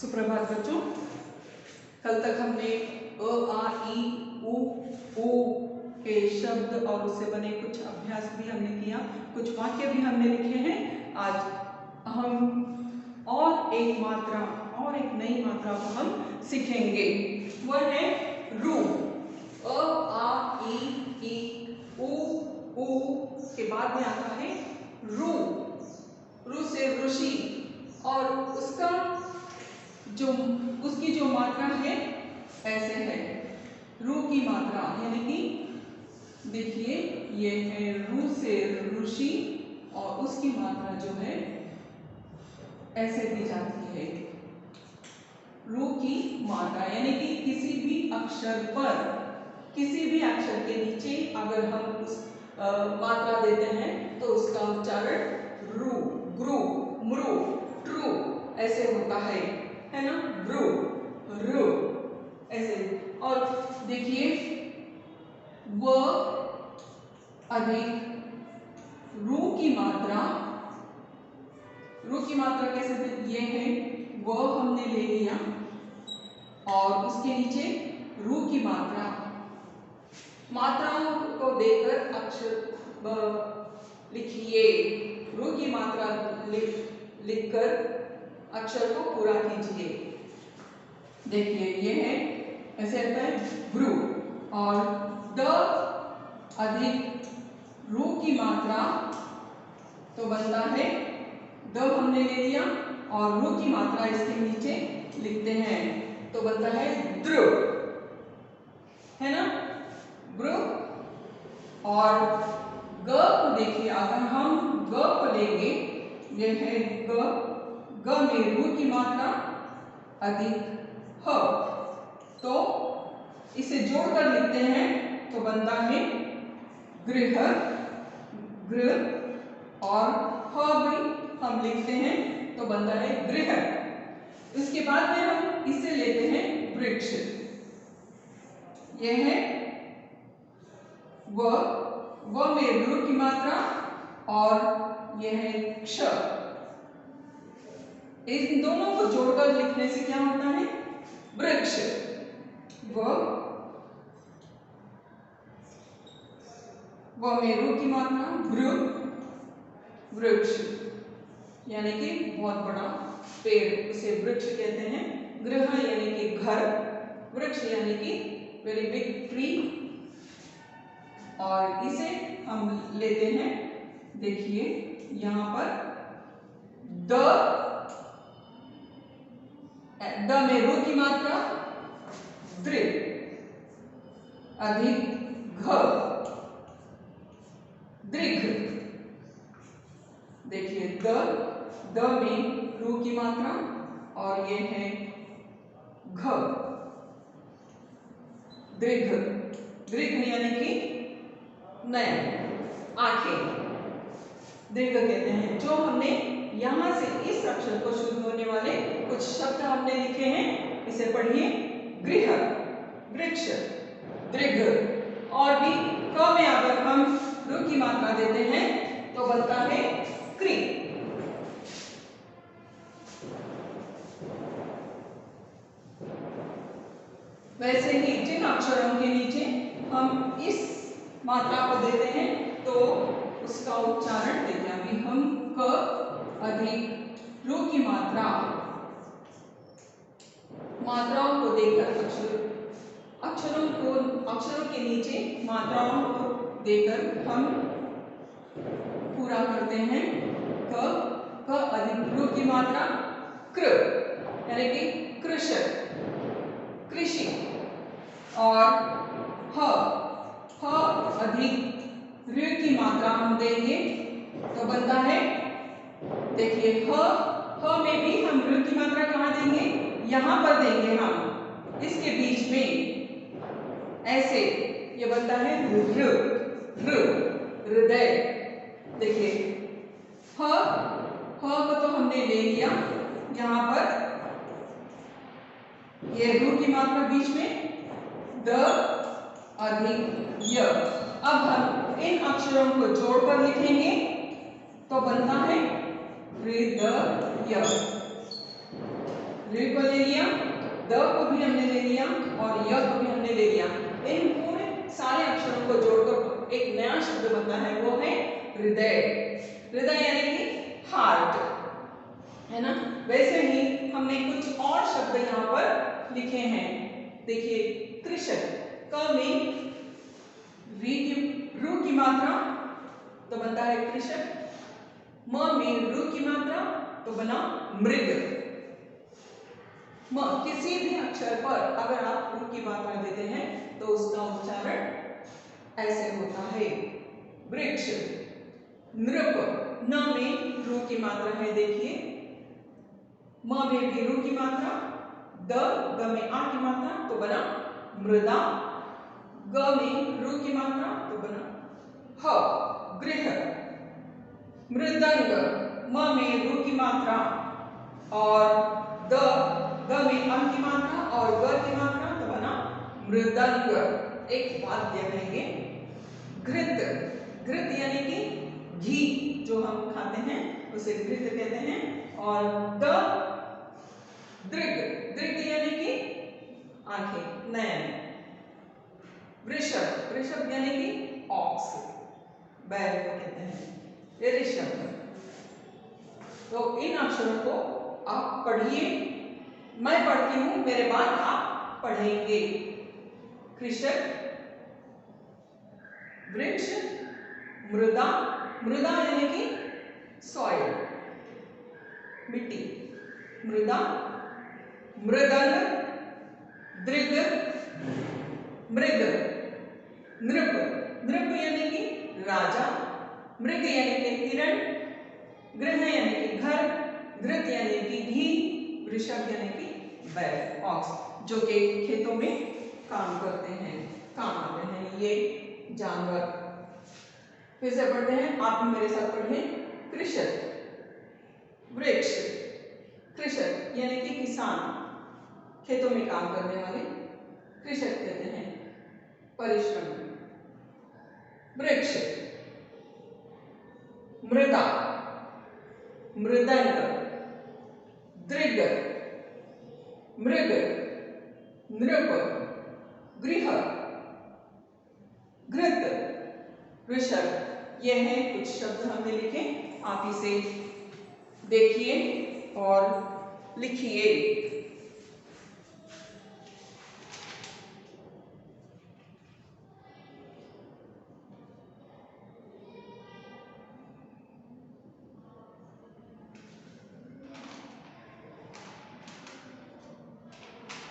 सुप्रभात बच्चों। कल तक हमने अ आ ई उ के शब्द और उससे बने कुछ अभ्यास भी हमने किया, कुछ वाक्य भी हमने लिखे हैं। आज हम और एक मात्रा और एक नई मात्रा को हम सीखेंगे। वह है रू। अ आ ई उ के बाद में आता है रू। रू से ऋषि और उसकी जो मात्रा है ऐसे है। रू की मात्रा यानी कि देखिए ये है रू से ऋषि और उसकी मात्रा जो है ऐसे दी जाती है। रू की मात्रा यानी कि किसी भी अक्षर के नीचे अगर हम उस मात्रा देते हैं तो उसका उच्चारण रू, ग्रू, म्रू, ट्रू ऐसे होता है ना। रू, रू ऐसे। और देखिए व अधिक रू की मात्रा कैसे ये है, वो हमने ले लिया और उसके नीचे रू की मात्राओं को देकर अक्षर लिखिए। रू की मात्रा लिखकर अक्षर को पूरा कीजिए। देखिए ये है ऐसे आता है ब्रू और द अधिक रू की मात्रा तो बनता है द हमने ले लिया और रू की मात्रा इसके नीचे लिखते हैं तो बनता है द्रु, है ना, ब्रू। और ग को देखिए, अगर हम ग को लेंगे, ये है ग में रू की मात्रा अधिक ह, तो इसे जोड़कर लिखते हैं तो बनता है गृह, गृह और ह भी हम लिखते हैं तो बनता है गृह। इसके बाद में हम इसे लेते हैं वृक्ष। यह है व में रू की मात्रा और यह है क्ष। इन दोनों को जोड़कर लिखने से क्या होता है वृक्ष। व में रू की मात्रा वृ, वृक्ष यानी कि बहुत बड़ा पेड़, उसे वृक्ष कहते हैं। गृह यानी कि घर, वृक्ष यानी कि वेरी बिग ट्री। और इसे हम लेते हैं, देखिए यहां पर द में रू की मात्रा दृ अधिक घ, दृघ। देखिए द में रू की मात्रा और ये है घ, दृघ। दृघ यानी कि नयन, आंखें, दृघ कहते हैं। जो हमने यहां से इस अक्षर को शुरू होने वाले कुछ शब्द हमने लिखे हैं, इसे पढ़िए। गृह, वृक्ष, दृघ। और भी क में अगर हम रू की मात्रा देते हैं तो बनता है क्री। वैसे ही जिन अक्षरों के नीचे हम इस मात्रा को देते हैं तो उसका उच्चारण देखिए। अभी हम क अधिक रू की मात्राओं को देकर अक्षरों के नीचे मात्राओं को देकर हम पूरा करते हैं। क अधिक रू की मात्रा कृ यानी कि कृषक, कृषि। और ह अधिक ऋ की मात्रा हम देंगे तो बनता है, देखिए ह में भी हम ऋ की मात्रा कहाँ देंगे, यहां पर देंगे हम इसके बीच में ऐसे, ये बनता है ऋ, हृदय। देखिए ह को तो हमने ले लिया, यहां पर ये रू की मात्रा बीच में द अधिक य। अब हम इन अक्षरों को जोड़कर लिखेंगे तो बनता है हृदय, दृ को ले लिया, द को भी हमने ले लिया और य को भी हमने ले लिया। इन पूरे सारे अक्षरों को जोड़कर एक नया शब्द बनता है, वो है हृदय। हृदय यानी कि हार्ट, है ना। वैसे ही हमने कुछ और शब्द यहाँ पर लिखे हैं। देखिए, कृषक, क में रू की मात्रा तो बनता है कृषक, म में रू की मात्रा तो बना मृग। किसी भी अक्षर पर अगर आप रू की मात्रा देते हैं तो उसका उच्चारण ऐसे होता है, वृक्ष। नृप, न में रू की मात्रा है, देखिए, म में भी रू की मात्रा, ग में आ की मात्रा तो बना मृदा, ग में रू की मात्रा तो बना ह, गृह। मृदंग, म में रू की मात्रा और ग में अं की मात्रा और ग की मात्रा तो बना मृदंग, एक वाद्य है ये। घृत, घृत यानी कि घी जो हम खाते हैं उसे घृत कहते हैं। और दृग, दृग यानी कि आंखें, नयन। वृषभ, वृषभ यानी कि ऑक्स, बैल को कहते हैं, ये ऋषभ। तो इन अक्षरों को आप पढ़िए, मैं पढ़ती हूं, मेरे बाद आप पढ़ेंगे। कृषक, वृक्ष, मृदा, मृदा यानी कि सॉइल, मिट्टी, मृदा, मृदंग, दृग, मृग, नृप, नृप यानी कि राजा, मृग यानी कि हिरण, गृह यानी कि घर, घृत यानी कि घी, वृषभ यानी कि बैल, ऑक्स, जो कि खेतों में काम करते हैं, काम आते हैं ये जानवर। फिर से पढ़ते हैं, आप भी मेरे साथ पढ़िए। कृषक, वृक्ष, कृषक यानी कि किसान, खेतों में काम करने वाले कृषक कहते हैं, परिश्रम। वृक्ष, मृदा, मृदंग, दृग, मृग, नृप, गृह, घृत, वृषभ। ये हैं कुछ शब्द हमने लिखे, आप इसे देखिए और लिखिए।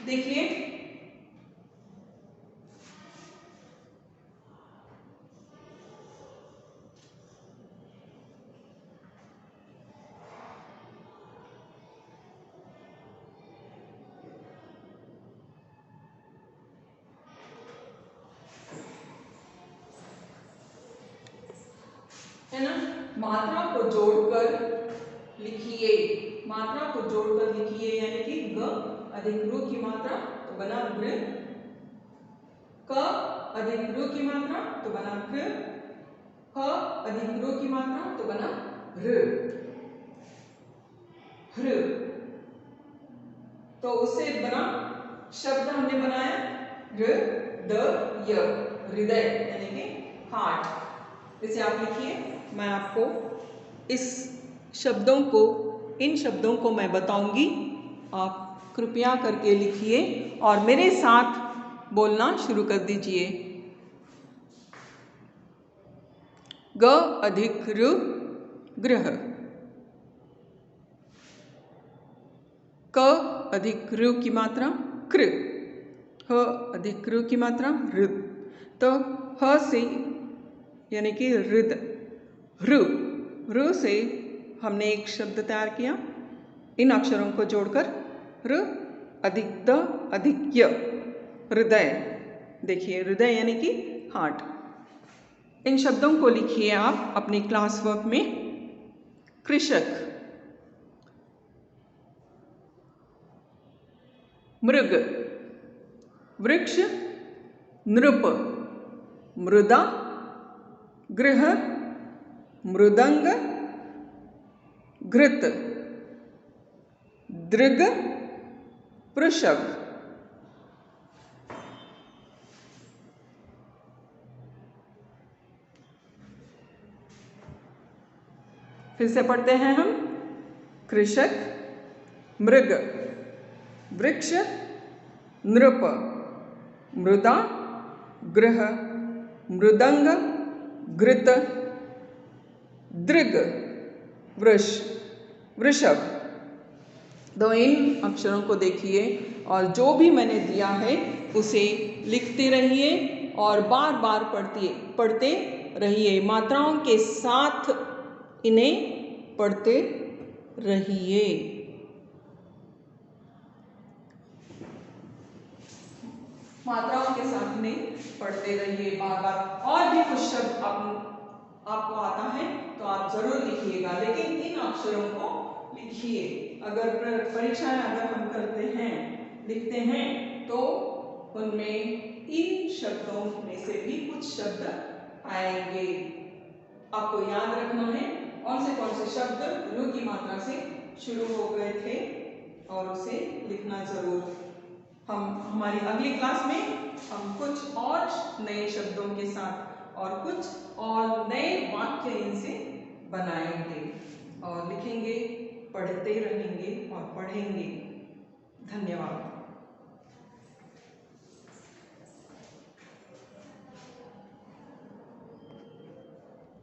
देखिए, है ना, मात्रा को जोड़कर लिखिए, मात्रा को जोड़कर लिखिए, यानी कि ग अधिक रू की मात्रा तो बना गृ, क अधिक रू की मात्रा तो बना कृ, ह अधिक रू की मात्रा तो बना ऋ, हृ। तो उससे बना शब्द हमने बनाया हृदय, हृदय यानी कि हार्ट। इसे आप लिखिए, मैं आपको इस शब्दों को, इन शब्दों को मैं बताऊंगी, आप कृपया करके लिखिए और मेरे साथ बोलना शुरू कर दीजिए। ग अधिक ऋ, गृह। क अधिक ऋ की मात्रा कृ, ह अधिक ऋ की मात्रा ऋ। तो ह से यानी कि हृद, ऋ, ऋ से हमने एक शब्द तैयार किया, इन अक्षरों को जोड़कर ऋ अधिक द अधिक य, हृदय। देखिए, हृदय यानी कि हार्ट। इन शब्दों को लिखिए आप अपने क्लास वर्क में। कृषक, मृग, वृक्ष, नृप, मृदा, गृह, मृदंग, घृत, दृग, वृषभ, फिर से पढ़ते हैं हम। कृषक, मृग, वृक्ष, नृप, मृदा, गृह, मृदंग, घृत, दृग, वृष, वृषभ। तो इन अक्षरों को देखिए और जो भी मैंने दिया है उसे लिखते रहिए और बार बार पढ़ते रहिए। मात्राओं के साथ इन्हें पढ़ते रहिए। मात्राओं के साथ इन्हें पढ़ते रहिए बार बार। और भी कुछ शब्द आपको आता है तो आप जरूर लिखिएगा, लेकिन इन अक्षरों को लिखिए। अगर परीक्षाएं अगर हम करते हैं, लिखते हैं, तो उनमें इन शब्दों में से भी कुछ शब्द आएंगे। आपको याद रखना है कौन से शब्द रू की मात्रा से शुरू हो गए थे और उसे लिखना जरूर। हमारी अगली क्लास में हम कुछ और नए शब्दों के साथ और कुछ और नए वाक्य इनसे बनाएंगे और लिखेंगे, पढ़ते रहेंगे और पढ़ेंगे। धन्यवाद।